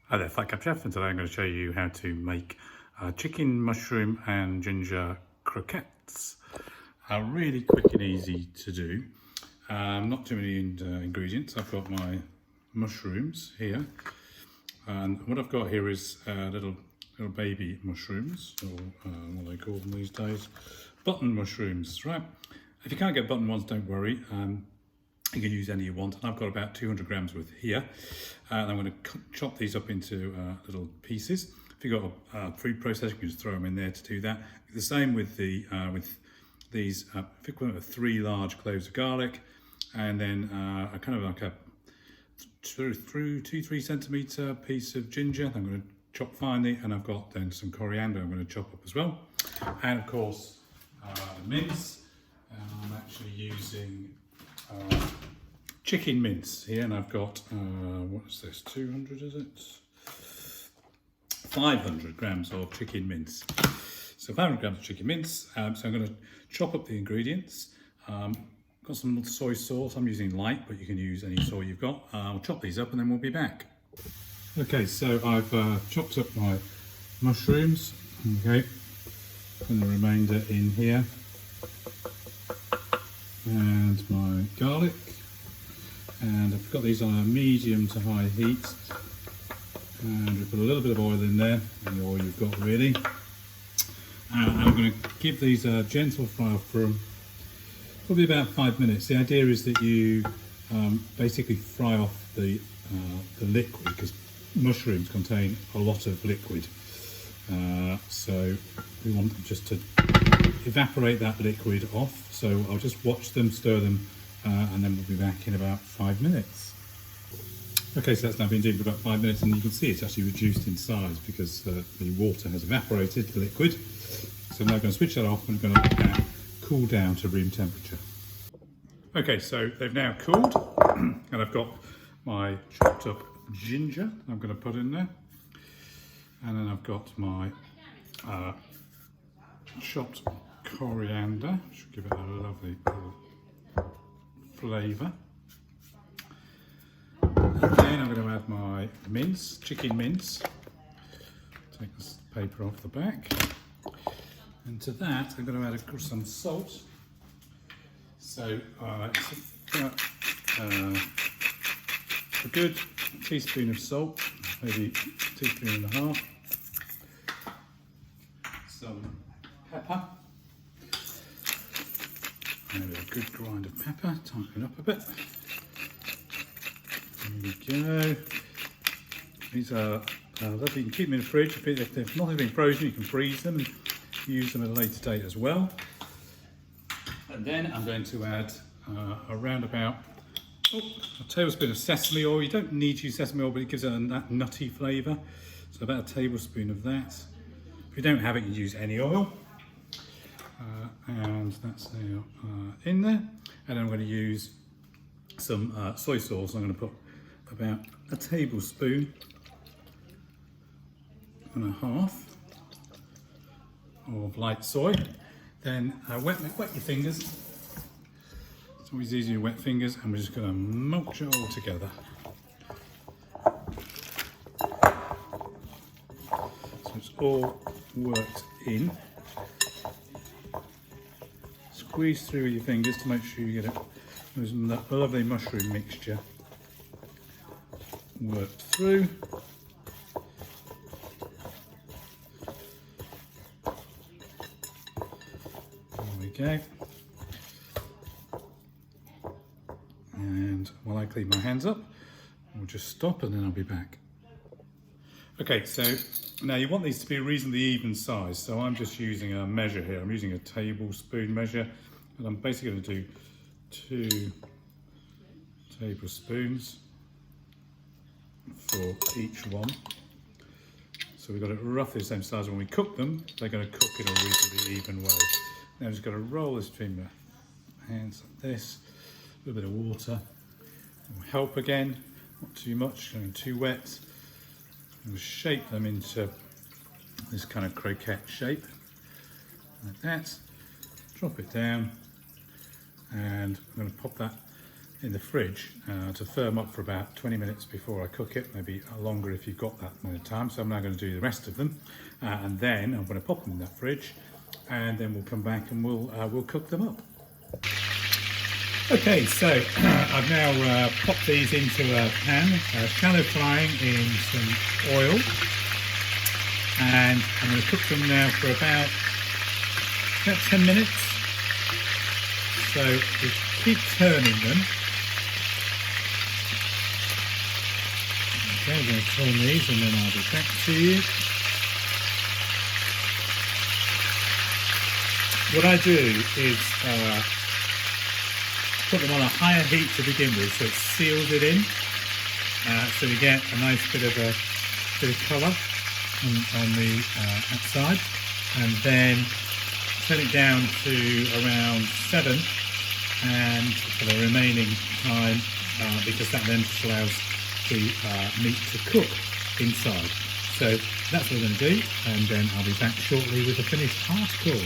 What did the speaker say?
Hi there, Fat Cap Chef, and today I'm going to show you how to make chicken, mushroom and ginger croquettes. Really quick and easy to do. Not too many ingredients. I've got my mushrooms here, and what I've got here is little baby mushrooms, or what they call them these days, button mushrooms, right? If you can't get button ones, don't worry. You can use any you want, and I've got about 200 grams worth here. And I'm going to chop these up into little pieces. If you've got a food processor, you can just throw them in there to do that. The same with the these. If you put 3 large cloves of garlic, and then a kind of like a 2-3 centimetre piece of ginger. I'm going to chop finely, and I've got then some coriander I'm going to chop up as well, and of course mince. I'm actually using chicken mince here, and I've got what is this, 200 is it? 500 grams of chicken mince. So 500 grams of chicken mince. So I'm going to chop up the ingredients. Got some soy sauce. I'm using light, but you can use any soy you've got. I'll chop these up and then we'll be back. Okay, so I've chopped up my mushrooms. Okay, and the remainder in here, and my garlic. And I've got these on a medium to high heat, and we put a little bit of oil in there, and the oil you've got really. And I'm going to give these a gentle fry for probably about 5 minutes. The idea is that you basically fry off the liquid, because mushrooms contain a lot of liquid. So we want them just to evaporate that liquid off. So I'll just watch them, stir them, and then we'll be back in about 5 minutes. Okay, so that's now been doing for about 5 minutes, and you can see it's actually reduced in size because the water has evaporated, the liquid. So I'm now going to switch that off, and I'm going to let that cool down to room temperature. Okay, so they've now cooled, and I've got my chopped up ginger I'm going to put in there. And then I've got my chopped coriander, which will give it a lovely little flavour. And then I'm going to add my mince, chicken mince. Take this paper off the back. And to that I'm going to add some salt. So a good teaspoon of salt, maybe a teaspoon and a half. Some pepper. Maybe a good grind of pepper, tighten up a bit. There we go. These are lovely. You can keep them in the fridge. If they've not been frozen, you can freeze them and use them at a later date as well. And then I'm going to add around about a tablespoon of sesame oil. You don't need to use sesame oil, but it gives it that nutty flavour. So about a tablespoon of that. If you don't have it, you use any oil. And that's now in there. And then I'm going to use some soy sauce. I'm going to put about a tablespoon and a half of light soy. Then wet your fingers. It's always easier with wet fingers, and we're just going to mulch it all together. So it's all worked in. Squeeze through with your fingers to make sure you get it. There's that lovely mushroom mixture worked through. There we go. And while I clean my hands up, we'll just stop and then I'll be back. Okay, so now you want these to be reasonably even size. So I'm just using a measure here. I'm using a tablespoon measure, and I'm basically going to do 2 tablespoons for each one. So we've got it roughly the same size. When we cook them, they're going to cook in a reasonably even way. Now I'm just going to roll this between my hands like this. A little bit of water will help again, not too much, going too wet. We'll shape them into this kind of croquette shape, like that. Drop it down, and I'm going to pop that in the fridge to firm up for about 20 minutes before I cook it, maybe longer if you've got that amount of time. So I'm now going to do the rest of them, and then I'm going to pop them in that fridge, and then we'll come back and we'll cook them up. Okay, so I've now popped these into a pan, shallow frying in some oil, and I'm going to cook them now for about 10 minutes. So we keep turning them. Okay, I'm going to turn these and then I'll be back to you. What I do is put them on a higher heat to begin with, so it seals it in, so we get a nice bit of colour on the outside, and then turn it down to around 7, and for the remaining time, because that then just allows the meat to cook inside. So that's what we're going to do, and then I'll be back shortly with the finished article.